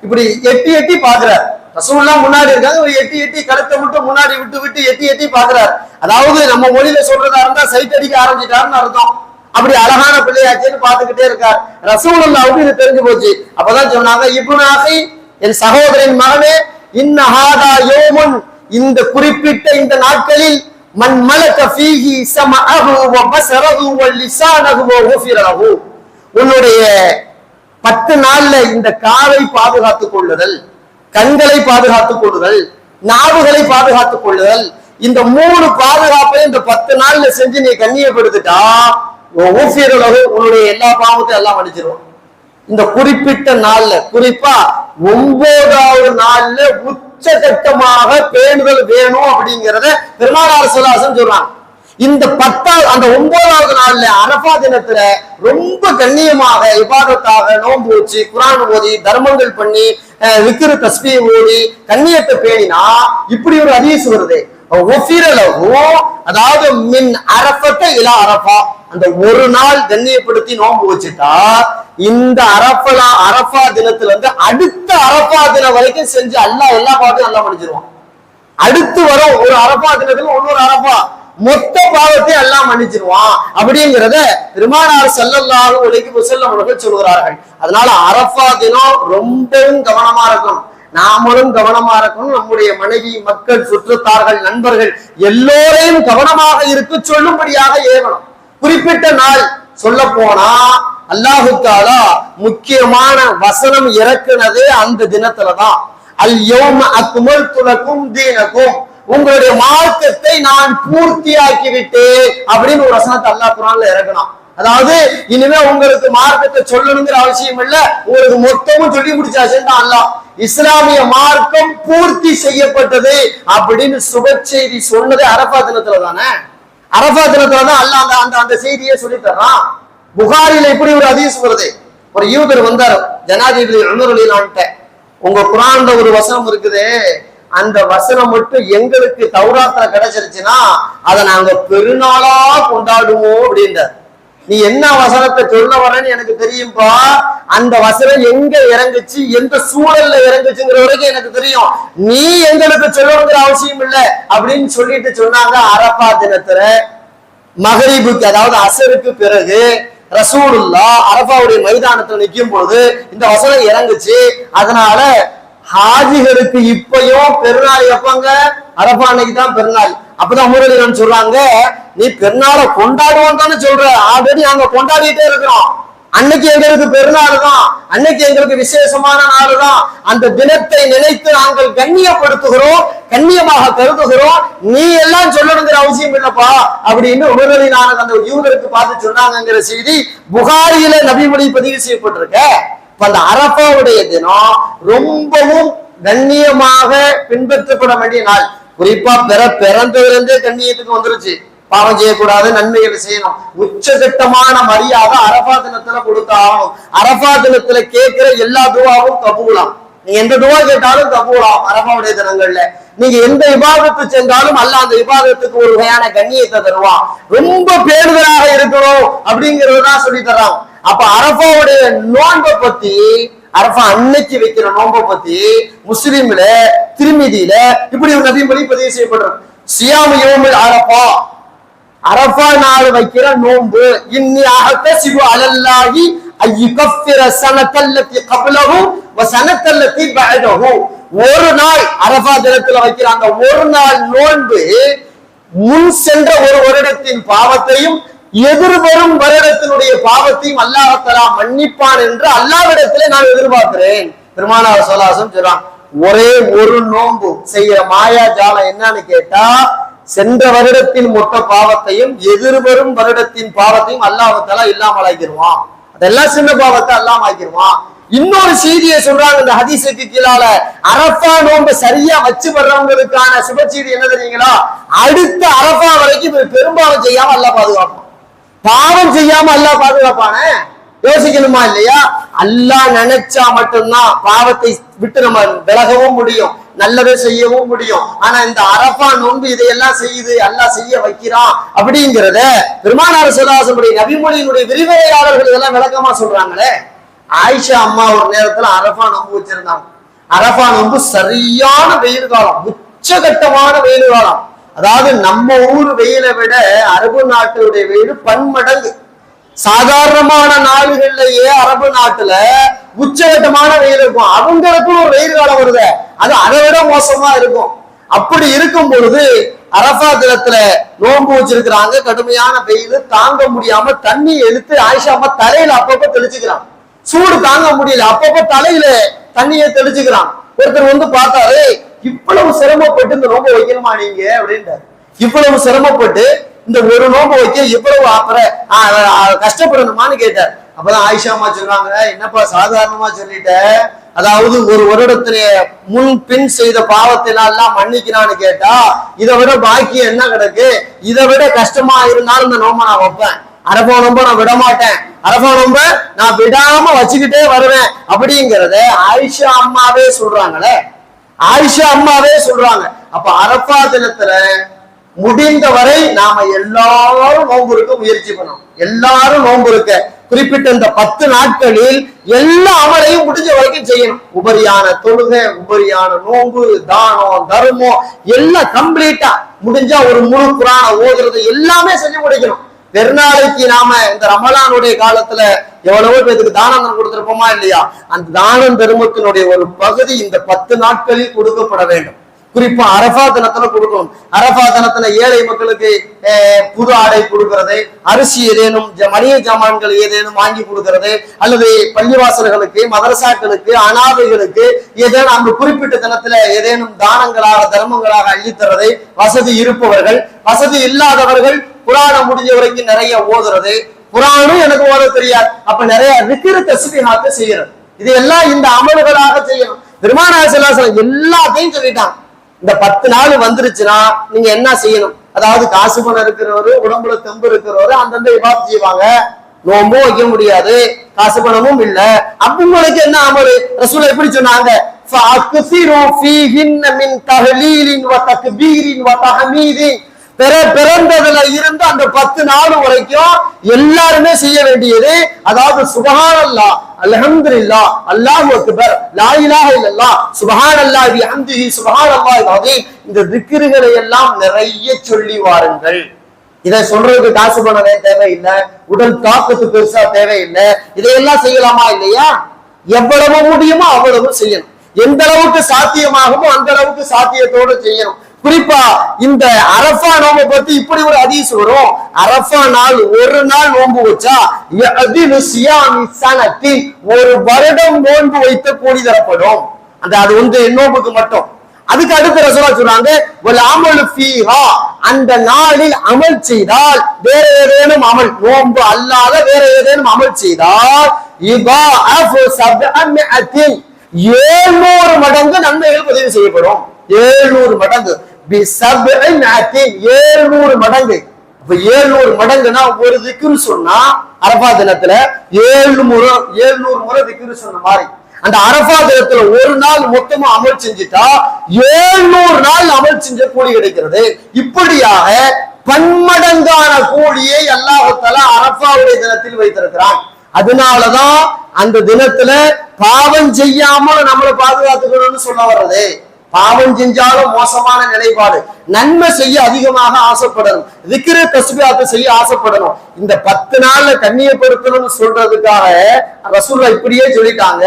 இப்படி எட்டி எட்டி பாக்குறாரு. ரசூலுல்லாஹ் முன்னாடி இருக்காங்க, ஒரு எட்டி எட்டி கழுத்தை மட்டும் முன்னாடி விட்டு விட்டு எட்டி எட்டி பாக்குறாரு. அதாவது நம்ம மொழியில சொல்றதா இருந்தா சைட் அடிக்க ஆரம்பிச்சிட்டாருன்னு அர்த்தம். அப்படி அழகான பிள்ளையாச்சுன்னு பாத்துக்கிட்டே இருக்கார். ரசூலுல்லாஹ்வுக்கு இது தெரிஞ்சு போச்சு. அப்பதான் சொன்னாங்க, இப்னு அஹி, என் சகோதரின் மகனே, இன்னஹாதா யௌமுன், இந்த குறிப்பிட்ட இந்த நாட்களில் மன் மலக ஃபீஹி ஸமஅஹு வ பஸரஹு வ லிஸானஹு வ குஃபிர லஹு, உன்னுடைய 10 நாள்ல இந்த காதை பாதுகாத்துக் கொள்ளுதல், கண்களை பாதுகாத்துக் கொள்ளுதல், நாவுகளை பாதுகாத்துக் கொள்ளுதல், இந்த 3 பாதுகாப்பை இந்த 10 நாள்ல செஞ்சு நீ கண்ணியப்படுத்திட்டா குஃபிர லஹு, உன்னுடைய எல்லா பாவத்தையும் எல்லாம் மன்னிச்சிருவான். இந்த குறிப்பிட்ட நாள்ல, குறிப்பா 9வது நாள்ல உச்சகட்டமாக பேணுதல் வேணும் அப்படிங்கறத பெருமானார் ஸல்லல்லாஹு அலைஹி வஸல்லம் சொல்றாங்க. இந்த 10வது அந்த 9வது நாள்ல அரஃபா தினத்துல ரொம்ப கண்ணியமாக இபாதத்தாக நோன்பு வச்சு குர்ஆன் ஓதி தர்மங்கள் பண்ணி விக்ர் தஸ்பீஹ் ஓதி கண்ணியத்தை பேணினா இப்படி ஒரு ஹதீஸ் வருது, அதாவது மின் அரஃபத இலா அரஃபா, அந்த ஒரு நாள் கண்ணியப்படுத்தி நோன்பு வச்சுட்டா இந்த அரஃபா தினத்துல இருந்து அடுத்த அரஃபா தினம் வரைக்கும் செஞ்சு அல்லாஹ் எல்லா பாவத்தையும் அல்லாஹ் மன்னிச்சிருவான். அடுத்து வரும் ஒரு அரஃபா தினத்துல இன்னொரு அரஃபா, மொத்த பாவத்தையும் எல்லாம் மன்னிச்சிருவான் அப்படிங்கிறத பெருமானார் ஸல்லல்லாஹு அலைஹி வஸல்லம் அவர்கள் சொல்கிறார்கள். அதனால அரஃபா தினம் ரொம்பவும் கவனமா இருக்கணும், நாமளும் கவனமா இருக்கணும், நம்முடைய மனைவி, மக்கள், சுற்றத்தார்கள், நண்பர்கள் எல்லோரையும் கவனமாக இருக்க சொல்லும்படியாக ஏவணும். குறிப்பிட்ட நாள் சொல்ல போனா அல்லாஹு தஆலா முக்கியமான வசனம் இறக்குனது அந்த தினத்துலதான். அல் யௌம அக்மல்து லகும் தீனகும், உங்களுடைய மார்க்கத்தை நான் பூர்த்தியாக்கி விட்டேன் அப்படின்னு ஒரு வசனத்தை அல்லாஹ் குர்ஆன்ல இறக்கணும். அதாவது இனிமே உங்களுக்கு மார்க்கத்தை சொல்லணுங்கிற அவசியம் இல்ல, உங்களுக்கு மொத்தமும் சொல்லி முடிச்சாச்சுன்னு அல்லாஹ் இஸ்லாமிய மார்க்கம் பூர்த்தி செய்யப்பட்டது அப்படின்னு சுப செய்தி சொன்னது அரஃபா தினத்துல தானே. அரஃபா தினத்துல தான் அல்லாஹ் அந்த அந்த செய்தியை சொல்லி தர்றான். புகாரில இப்படி ஒரு ஹதீஸ் வருது, ஒரு யூதர் வந்தார் ஜனாதிபதி உமர் ரலியல்லாஹு, உங்க குர்ஆன்ல ஒரு வசனம் இருக்குது, அந்த வசனம் மட்டும் எங்களுக்கு தௌராத்ல கிடைச்சிருச்சுன்னா அதை நாங்க பெருநாளா கொண்டாடுவோம் அப்படின்றார். நீ என்ன வசனத்தை சொல்ல வரேன்னு எனக்கு தெரியும்பா, அந்த வசனம் எங்க இறங்குச்சு, எந்த சூழல்ல இறங்குச்சுங்கிற வரைக்கும் எனக்கு தெரியும், நீ எங்களுக்கு சொல்லணுங்கிற அவசியம் இல்லை அப்படின்னு சொல்லிட்டு சொன்னாங்க. அரஃபா தினத்துல மகரிபுக்கு, அதாவது அசருக்கு பிறகு ரசூலுல்லாஹ் அரஃபாவுடைய மைதானத்துல நிற்கும் பொழுது இந்த வசனம் இறங்குச்சு. அதனால ஹாஜிகளுக்கு இப்பயும் பெருநாள் எப்பங்க, அரஃபா அன்னைக்கு தான் பெருநாள். அப்பதான் ஊரலிகள் சொல்றாங்க, நீ பெருநாளை கொண்டாடுவோம் தானே சொல்ற, ஆல்ரெடி நாங்க கொண்டாடிட்டே இருக்கிறோம், அன்னைக்கு எங்களுக்கு பெருநாள் தான், அன்னைக்கு எங்களுக்கு விசேஷமான நாள் தான், அந்த தினத்தை நினைத்து நாங்கள் கண்ணியப்படுத்துகிறோம், கண்ணியமாக கருதுகிறோம், நீ எல்லாம் சொல்லணுங்கிற அவசியம் இல்லப்பா அப்படின்னு ஊரலினான அந்த யூதருக்கு பார்த்து சொன்னாங்கிற செய்தி புகாரியில நபிமொழி பதிவு செய்யப்பட்டிருக்க. அந்த அரஃபாவுடைய தினம் ரொம்பவும் கண்ணியமாக பின்பற்றப்பட வேண்டிய நாள். குறிப்பா பிறந்ததிலிருந்தே கண்ணியத்துக்கு வந்துருச்சு, பாவம் செய்யக்கூடாது, நன்மைகளை செய்யணும், உச்சகட்டமான மரியாதை அரஃபா தினத்துல கொடுத்தாலும். அரஃபா தினத்துல கேட்கிற எல்லா துவாவும் கபூலாம், நீங்க எந்த துவா கேட்டாலும் கபூலாம். அரஃபாவுடைய தினங்கள்ல நீங்க எந்த இபாதத்து செஞ்சாலும் அல்லாஹ் அந்த இபாதத்துக்கு ஒரு வகையான கண்ணியத்தை தருவான். ரொம்ப பேணுதலாக இருக்கணும் அப்படிங்கறதுதான் சொல்லி தர்றாங்க. அப்ப அரஃபாவுடைய நோன்பை பத்தி, அரஃபா அன்னைக்கு வைக்கிற நோன்பை பத்தி முஸ்லிம்ல திர்மிதியில இப்படி ஒரு நபிமொழி பதிவு செய்யப்படுறது. சியாமு யௌமுல் அரஃபா, அரஃபா நாள் வைக்கிற நோன்பு, இன்னி அஹ்தஸிபு அலல்லாஹி அய்யுகஃபிர ஸனத்தல்லதி கப்லஹு வ ஸனத்தல்லதி பஅதஹு. ஒரு நாள் அரஃபா தினத்துல வைக்கிற அந்த ஒரு நாள் நோன்பு முன் சென்ற ஒரு வருடத்தின் பாவத்தையும் எதிர்வரும் வருடத்தினுடைய பாவத்தையும் அல்லாஹ் தஆலா மன்னிப்பான் என்று அல்லாஹ்விடத்திலே நான் எதிர்பார்க்கிறேன். பெருமானார் ஸல்லல்லாஹு அலைஹி வஸல்லம் சொல்றாங்க, ஒரே ஒரு நோன்பு செய்யற மாயா ஜாலம் என்னன்னு கேட்டா, சென்ற வருடத்தின் மொத்த பாவத்தையும் எதிர்வரும் வருடத்தின் பாவத்தையும் அல்லாஹ் தஆலா இல்லாமல் ஆக்கிடுவான். அதெல்லாம் சின்ன பாவத்தை அல்லாம ஆக்கிடுவான். இன்னொரு செய்தியை சொல்றாங்க இந்த ஹதீஸுக்கு கீழால, அரஃபா நோன்பு சரியா வச்சு வர்றவங்களுக்கான சுப செய்தி என்ன தெரியுங்களா, அடுத்த அரஃபா வரைக்கும் பெரும்பாவம் செய்யாம அல்லாஹ் பாதுகாப்பான். பாவம் செய்யாம அல்லாஹ் பாதுகாப்பானே, யோசிக்கணுமா இல்லையா? அல்லாஹ் நினைச்சா மட்டும்தான் பாவத்தை விட்டு நம்ம விலகவும் முடியும், நல்லதை செய்யவும் முடியும். ஆனா இந்த அரஃபா நோன்பு இதையெல்லாம் செய்யுது, அல்லாஹ் செய்ய வைக்கிறான் அப்படிங்கிறத பெருமானார் ஸல்லல்லாஹு அலைஹி வஸல்லம் நபிமொழியினுடைய விரிவுரையாளர்கள் இதெல்லாம் விளக்கமா சொல்றாங்களே. ஆயிஷா அம்மா ஒரு நேரத்துல அரஃபா நோன்பு வச்சிருந்தாங்க. அரஃபா நோன்பு சரியான வெயில் காலம், உச்சகட்டமான வெயில் காலம். அதாவது நம்ம ஊர் வெயிலை விட அரபு நாட்டுடைய வெயில் பன்மடங்கு. சாதாரணமான நாடுகள்லயே அரபு நாட்டுல உச்சகட்டமான வெயில் இருக்கும், அவங்களுக்கு ஒரு வெயில் காலம் வருது, அது அதை விட மோசமா இருக்கும். அப்படி இருக்கும் பொழுது அரஃபா தினத்துல நோன்பு வச்சிருக்கிறாங்க. கடுமையான வெயில் தாங்க முடியாம தண்ணி எடுத்து ஆயிஷா அம்மா தலையில அப்பப்ப தெளிச்சுக்கிறாங்க. சூடு தாங்க முடியல, அப்பப்ப தலையில தண்ணியை தெளிச்சுக்கிறான். ஒருத்தர் வந்து பார்த்தாரு, இவ்வளவு சிரமப்பட்டு இந்த நோன்பு வைக்கணுமா நீங்க அப்படின்றாரு. இவ்வளவு சிரமப்பட்டு இந்த ஒரு நோன்பு வைக்க இவ்வளவு கஷ்டப்படணுமான்னு கேட்டார். அப்பதான் ஆயிஷா அம்மா சொல்றாங்க, என்னப்பா சாதாரணமா சொல்லிட்ட, அதாவது ஒரு வருடத்திலே முன் பின் செய்த பாவத்தினாலாம் மன்னிக்கிறான்னு கேட்டா இதை விட பாக்கியம் என்ன கிடக்கு? இதை விட கஷ்டமா இருந்தாலும் இந்த நோன்பை நான் வைப்பேன், அரஃபா நோன்பை நான் விட மாட்டேன், அரஃபா நோன்பை நான் விடாம வச்சுக்கிட்டே வருவேன் அப்படிங்கிறத ஆயிஷா அம்மாவே சொல்றாங்களே. ஆயிஷா அம்மாவே சொல்றாங்க. அப்ப அரஃபா தினத்துல முடிந்த வரை நாம எல்லாரும் நோன்பு இருக்க முயற்சி பண்ணணும். எல்லாரும் நோன்பு இருக்க குறிப்பிட்ட இந்த 10 நாட்களில் எல்லா அமலையும் முடிஞ்ச வரைக்கும் செய்யணும். உபரியான தொழுகை, உபரியான நோன்பு, தானம், தர்மம் எல்லாம் கம்ப்ளீட்டா முடிஞ்சா ஒரு முழு குரானை ஓதுறது எல்லாமே செஞ்சு முடிக்கணும். பெருநாளைக்கு நாம இந்த ரமலானுடைய காலத்துல எவ்வளவோ பேருக்கு தானம் கொடுத்திருப்போமா இல்லையா? அந்த தானம் தர்மத்தினுடைய ஒரு பகுதி இந்த 10 நாட்களில் கொடுக்கப்பட வேண்டும். குறிப்பா அரஃபா தினத்துல கொடுக்கணும். அரஃபா தினத்துல ஏழை மக்களுக்கு புது ஆடை கொடுக்கிறது, அரிசி ஏதேனும் மளிகை ஜாமான்கள் ஏதேனும் வாங்கி கொடுக்கிறது, அல்லது பள்ளிவாசல்களுக்கு, மதரசாக்களுக்கு, அனாதைகளுக்கு ஏதேனும் அந்த குறிப்பிட்ட தினத்துல ஏதேனும் தானங்களாக தர்மங்களாக அள்ளித்தரதை, வசதி இருப்பவர்கள், வசதி இல்லாதவர்கள் குரானை முடிஞ்ச வரைக்கும் நிறைய ஓதுறது. குரானும் எனக்கு ஓத தெரியாது, அப்ப நிறைய விக்கிர தஸ்பீஹாத்தை செய்யறது. இது எல்லாம் இந்த அமல்களாக செய்யணும். பெருமானார் ஸல்லல்லாஹு அலைஹி வஸல்லம் எல்லாத்தையும் சொல்லிட்டாங்க. இந்த 10 நாள் வந்துருச்சுன்னா நீங்க என்ன செய்யணும்? அதாவது காசு பணம் இருக்கிறவரு, உடம்புல தெம்பு இருக்கிறவரு அந்தந்த இபாதத் செய்வாங்க. நோம்பும் வைக்க முடியாது, காசு பணமும் இல்ல, அவங்களுக்கு என்ன அமல்? ரசூல் எப்படி சொன்னாங்க? பிறந்ததுல இருந்து அந்த 10 நாள் வரைக்கும் எல்லாருமே செய்ய வேண்டியது, அதாவது சுப்ஹானல்லாஹ், அல்ஹம்துலில்லாஹ், அல்லாஹு அக்பர், லா இலாஹ இல்லல்லாஹ், சுப்ஹானல்லாஹி பிஹம்திஹி, சுப்ஹானல்லாஹில் அஸீம், இந்த திக்ருகளை எல்லாம் நிறைய சொல்லி வாருங்கள். இதை சொல்றதுக்கு காசு பணம் தேவையில்லை, உடல் தாக்கத்து பெருசா தேவையில்லை. இதையெல்லாம் செய்யலாமா இல்லையா? எவ்வளவு முடியுமோ அவ்வளவு செய்யணும். எந்த அளவுக்கு சாத்தியமாகுமோ அந்த அளவுக்கு சாத்தியத்தோடு செய்யணும். குறிப்பா இந்த அரஃபா நோம்பை பத்தி இப்படி ஒரு ஹதீஸ் வரும். அரஃபா நாள் ஒரு நாள் நோன்பு வச்சா ஒரு வருடம் நோன்பு வைத்த கூலி தரப்படும். அது வந்து நோன்புக்கு மட்டும். அதுக்கு அடுத்த ரசூலுல்லாஹ் சொல்றாங்க, வல் அமலு ஃபீஹா, அந்த நாளில் அமல் செய்தால், வேற ஏதேனும் அமல், நோன்பு அல்லாத வேற ஏதேனும் அமல் செய்தால், இபாஅஃபு 700 மடங்கு நன்மைகள் பதிவு செய்யப்படும். 700 மடங்கு, 700 மடங்கு. அப்ப 700 மடங்குனா ஒரு திக்ரு சொன்னா அரஃபா தினத்துல 700 முறை திக்ரு சொன்ன மாதிரி. அந்த அரஃபா தினத்துல ஒரு நாள் மொத்தமா அமல் செஞ்சுட்டா 700 நாள் அமல் செஞ்ச கூலி கிடைக்கிறது. இப்படியாக பன்மடங்கான கூலியை அல்லாஹ் தஆலா அரஃபாவுடைய தினத்தில் வைத்திருக்கிறான். அதனாலதான் அந்த தினத்துல பாவம் செய்யாம நம்மளை பாதுகாத்துக்கணும்னு சொல்ல வர்றது. பாவம் செஞ்சாலும் மோசமான நிலைப்பாடு, நன்மை செய்ய அதிகமாக ஆசைப்படணும், விக்கிர தஸ்பீஹாத் செய்ய ஆசைப்படணும். இந்த 10 நாள்ல கண்ணியப்படுத்தணும்னு சொல்றதுக்காக ரசூலுல்லாஹ் இப்படியே சொல்லிட்டாங்க.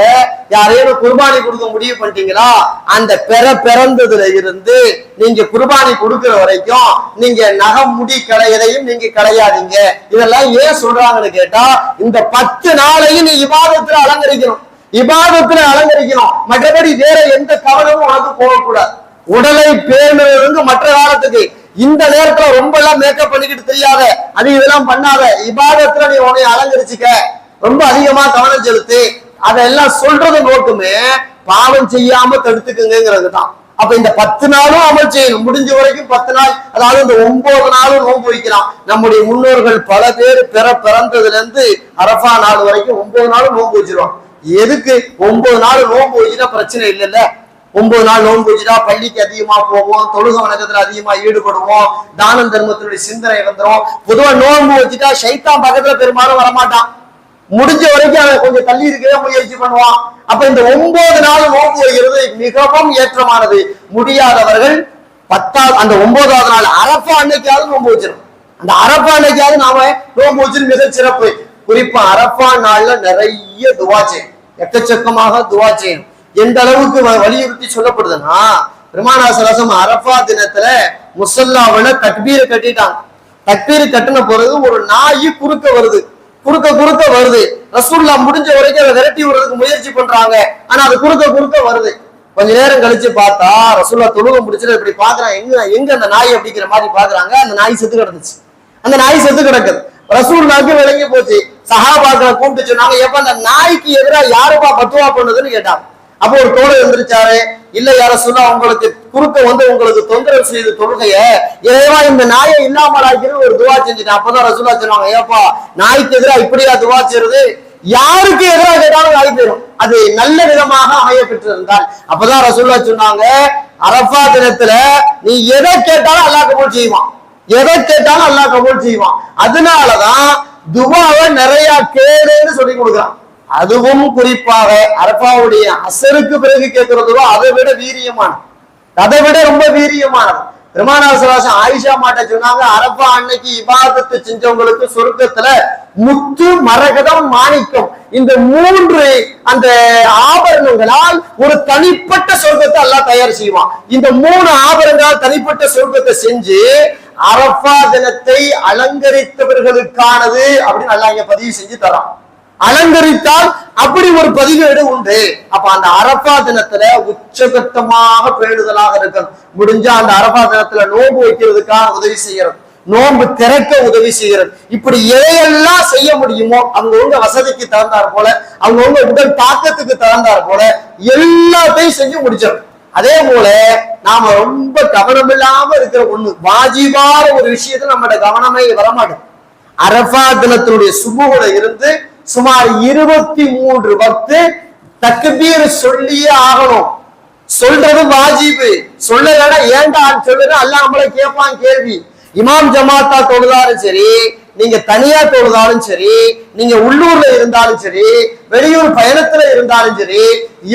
யாரையும் குர்பானி கொடுக்க முடிவு பண்ணிட்டீங்களா, அந்த பிறந்ததுல இருந்து நீங்க குர்பானி கொடுக்கிற வரைக்கும் நீங்க நகம் முடி எதையும் நீங்க கிடையாதீங்க. இதெல்லாம் ஏன் சொல்றாங்கன்னு கேட்டா, இந்த 10 நாளையும் நீ இபாதத்துல அலங்கரிக்கணும், இபாதத்துல அலங்கரிக்கணும். மற்றபடி வேற எந்த கவனமும் உனக்கு போகக்கூடாது. உடலை பேணுறதுக்கு மற்ற காலத்துக்கு, இந்த நேரத்துல ரொம்ப எல்லாம் மேக்கப் பண்ணிக்கிட்டு தெரியாத, அது இதெல்லாம் பண்ணாத, இபாதத்துல நீ உன்னை அலங்கரிச்சுக்க, ரொம்ப அதிகமா கவனம் செலுத்து. அதெல்லாம் சொல்றது நோக்குமே பாவம் செய்யாம தடுத்துக்குங்கிறது தான். அப்ப இந்த 10 நாளும் அமல் செய்யணும். முடிஞ்ச வரைக்கும் 10 நாள், அதாவது இந்த 9 நாளும் நோன்பு வைக்கலாம். நம்முடைய முன்னோர்கள் பல பேர் பிறந்ததுல இருந்து அரஃபா நாள் வரைக்கும் 9 நாளும் நோன்பு வச்சிருவாங்க. எதுக்கு 9 நாள் நோன்பு வச்சுட்டா பிரச்சனை இல்லைல்ல. 9 நாள் நோன்பு வச்சுட்டா பள்ளிக்கு அதிகமா போவோம், தொழுக வணக்கத்துல அதிகமா ஈடுபடுவோம், தானம் தர்மத்தினுடைய சிந்தனை வந்துடும். பொதுவா நோன்பு வச்சுட்டா ஷைத்தான் பக்கத்துல பெரும்பாலும் வரமாட்டான். முடிஞ்ச வரைக்கும் அவன் கொஞ்சம் தள்ளி இருக்கவே முயற்சி பண்ணுவான். அப்ப இந்த 9 நாள் நோன்பு வைக்கிறது மிகவும் ஏற்றமானது. முடியாதவர்கள் 10வது அந்த 9வது நாள் அரஃபா அன்னைக்காவது நோன்பு வச்சிடும். அந்த அரஃபா அன்னைக்காவது நாம நோன்பு வச்சு மிக சிறப்பு. குறிப்பா அரஃபா நாள்ல நிறைய துவா செய்யும், எக்கச்சக்கமாக துவா செய்யும். எந்த அளவுக்கு வலியுறுத்தி சொல்லப்படுதுன்னா, பெருமானார் ஸல்லல்லாஹு அலைஹி வஸல்லம் அரஃபா தினத்துல முஸல்லாவுல தக்பீர் கட்டிட்டாங்க. தக்பீர் கட்டின பிறகு ஒரு நாய் குறுக்க வருது. ரசூலுல்லாஹ் முடிஞ்ச வரைக்கும் அதை விரட்டி விடுறதுக்கு முயற்சி பண்றாங்க. ஆனா அது குறுக்க வருது. கொஞ்ச நேரம் கழிச்சு பார்த்தா ரசூலுல்லாஹ் தொழுக முடிச்சுட்டு இப்படி பாக்குறாங்க, எங்க அந்த நாய் அப்படிங்கிற மாதிரி பாக்குறாங்க. அந்த நாய் செத்து கிடந்துச்சு. அந்த நாய் செத்து கிடக்குது. ரசூலுல்லாஹ்க்கு விளங்கி போச்சு. சஹாபாக்களை கூப்பிட்டு சொன்னாங்க, எப்ப அந்த நாய்க்கு எதிராக யாருப்பா பத்துவா பண்ணுதுன்னு கேட்டாங்க. அப்போ ஒரு தோழர் எந்திரிச்சாரு, இல்ல யார சொன்னா உங்களுக்கு குறுக்க வந்து உங்களுக்கு தொந்தரவு செய்து தொழுகைய இறைவா இந்த நாயை இல்லாமல் ஆக்கிறது ஒரு துவா செஞ்சுட்டேன். அப்பதான் ரசூலுல்லாஹ் சொன்னாங்க, ஏப்பா நாய்க்கு எதிராக இப்படியா துவா செய்யறது? யாருக்கு எதிராக கேட்டாலும் நாய் போயிடும், அது நல்ல விதமாக அமைய பெற்றிருந்தால். அப்பதான் ரசூலுல்லாஹ் சொன்னாங்க, அரஃபா தினத்துல நீ எதை கேட்டாலும் அல்லாஹ் கபூல் செய்வான், எதை கேட்டாலும் அல்லாஹ் கபூல் செய்வான். அதனாலதான் துவாவை நிறைய கேளுன்னு சொல்லி கொடுக்குறான். அதுவும் குறிப்பாக அரஃபாவுடைய அசருக்கு பிறகு கேட்கிறதோ அதை விட வீரியமானது, அதை விட ரொம்ப வீரியமானது. பெருமானார் ஸல்லல்லாஹு அலைஹி வஸல்லம் ஆயிஷா மாட்ட சொன்னாங்க, அரஃபா அன்னைக்கு இபாதத்து செஞ்சவங்களுக்கு சொர்க்கத்துல முத்து, மரகதம், மாணிக்கம் இந்த 3 அந்த ஆபரணங்களால் ஒரு தனிப்பட்ட சொர்க்கத்தை அல்லாஹ் தயார் செய்வான். இந்த 3 ஆபரணங்களால் தனிப்பட்ட சொர்க்கத்தை செஞ்சு அரஃபா தினத்தை அலங்கரித்தவர்களுக்கானது அப்படின்னு அல்லாஹ் இங்க பதிவு செஞ்சு தரான். அலங்கரித்தால் அப்படி ஒரு பதிவேடு உண்டு. அப்ப அந்த அரஃபா தினத்துல உச்சகட்டமாக பேணுதலாக இருக்கணும். முடிஞ்சா அந்த அரஃபா தினத்துல நோன்பு வைக்கிறதுக்காக உதவி செய்யறது, நோன்பு திறக்க உதவி செய்யறது, இப்படி எதையெல்லாம் செய்ய முடியுமோ அவங்கவுங்க வசதிக்கு தகுந்தார் போல, அவங்கவுங்க உடல் தாக்கத்துக்கு தகுந்தார் போல எல்லாத்தையும் செஞ்சு முடிச்சிடும். அதே போல நாம ரொம்ப கவனம் இல்லாம இருக்கிற ஒண்ணு, வாஜிபான ஒரு விஷயத்துல நம்மளோட கவனமே வரமாட்டோம். அரஃபா தினத்தினுடைய சுபுகுல இருந்து சுமார் 23 வக்து தக்பீர் சொல்லியே ஆகணும். சொல்றது வாஜிபு, சொல்லலன்னா ஏன்டா சொல்லுற அல்லாஹ் நம்மளை கேட்பான் கேள்வி. இமாம் ஜமாத்தா தொழுதாலும் சரி, நீங்க தனியா தொழுதாலும் சரி, நீங்க உள்ளூர்ல இருந்தாலும் சரி, வெளியூர் பயணத்துல இருந்தாலும் சரி,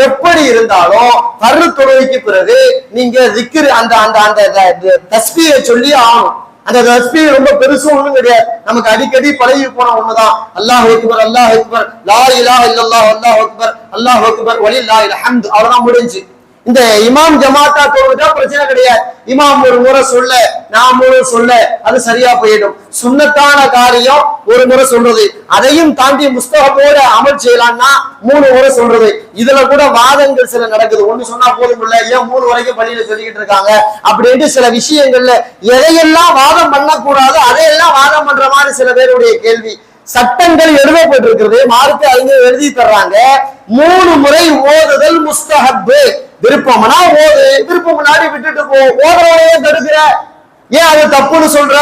எப்படி இருந்தாலும் ஃபர்து தொழுகைக்கு பிறகு நீங்க திக்ர் அந்த அந்த அந்த தஸ்பீஹை சொல்லி ஆகணும். அந்த தஸ்பீஹ் ரொம்ப பெருசு ஒண்ணும் கிடையாது, நமக்கு அடிக்கடி பழகி போன ஒண்ணுதான். அல்லாஹ் அக்பர், அல்லாஹ் அக்பர், லா இலாஹ இல்லல்லாஹ், அல்லாஹ் அக்பர், அல்லாஹ் அக்பர், வலில்லாஹில் ஹம்து, அவ்வளவுதான் முடிஞ்சு. இந்த இமாம் ஜமாத்தா தொழுதா பிரச்சனை கிடையாது. இமாம் ஒரு முறை சொல்ல, நாம் ஒரு சொல்ல, அது சரியா போயிடும். சுன்னத்தான காரியம் ஒரு முறை சொல்றது, அதையும் தாண்டி முஸ்தஹபோட அமல் செய்யலாம்னா 3 முறை சொல்றது. இதுல கூட வாதங்கள் சில நடக்குது. ஒண்ணு சொன்னா போதும் இல்ல, ஏன் 3 வரைக்கும் பள்ளியில சொல்லிக்கிட்டு இருக்காங்க அப்படின்ட்டு சில விஷயங்கள்ல எதையெல்லாம் வாதம் பண்ணக்கூடாது அதையெல்லாம் வாதம் பண்ற மாதிரி சில பேருடைய கேள்வி. சட்டங்கள் எழுதப்பட்டிருக்கிறது, மார்க்க அறிஞர் எழுதி தர்றாங்க. 3 முறை ஓதுதல் முஸ்தஹப். விருப்பம்னா ஓது, விருப்பம் முன்னாடி விட்டுட்டு போ. ஓதுறவனையே தடுக்கிற, ஏன் அது தப்புன்னு சொல்ற?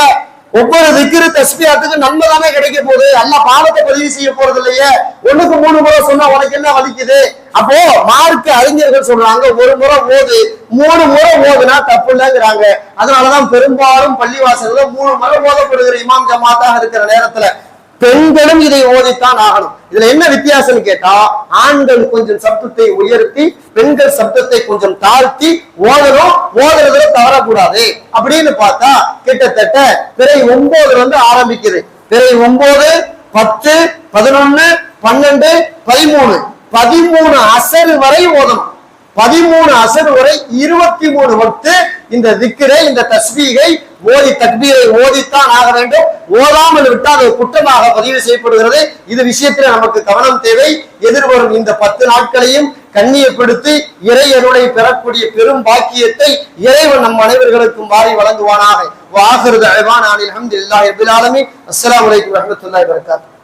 ஒவ்வொரு திக்ரு தஸ்பீஹத்துக்கு நன்மை தானே கிடைக்க போகுது, அல்லாஹ் பாவத்தை பதிவு செய்ய போறது இல்லையே. 1க்கு 3 முறை சொன்னா உனக்கு என்ன வலிக்குது? அப்போ மார்க்க அறிஞர்கள் சொல்றாங்க, 1 முறை ஓது, 3 முறை ஓதுனா தப்பு இல்லைங்கிறாங்க. அதனாலதான் பெரும்பாலும் பள்ளிவாசல்ல 3 முறை ஓதப்படுகிற இமாம் ஜமாத்தாக இருக்கிற நேரத்துல பெண்களும் இதை ஓதித்தான் ஆகணும். இதுல என்ன வித்தியாசம் கேட்டா, ஆண்கள் கொஞ்சம் சப்தத்தை உயர்த்தி, பெண்கள் சப்தத்தை கொஞ்சம் தாழ்த்தி ஓதணும். ஓதுறதுல தவறக்கூடாது அப்படின்னு பார்த்தா கிட்டத்தட்ட பிறை 9 ஆரம்பிக்குது. பிறை 9, 10, 11, 12, 13, 13 அசர் வரை ஓதணும். 13 அசர் வரை 23 வக்து இந்த திக்ரை, இந்த தஸ்பீகை ஓதி தக்பீரை ஓதித்தான் ஆக வேண்டும். ஓதாமல் விட்டால் அது குற்றமாக பதிவு செய்யப்படுகிறது. இது விஷயத்துல நமக்கு கவனம் தேவை. எதிர்வரும் இந்த 10 நாட்களையும் கண்ணியப்படுத்தி இறை அருளை பெறக்கூடிய பெரும் பாக்கியத்தை இறைவன் நம் அனைவர்களுக்கும் வாரி வழங்குவானாக. வாஹிரு தஅவானா அல்ஹம்துலில்லாஹி ரப்பில் ஆலமீன். அஸ்ஸலாமு அலைக்கும் வரஹ்மத்துல்லாஹி வபரகாத்துஹு.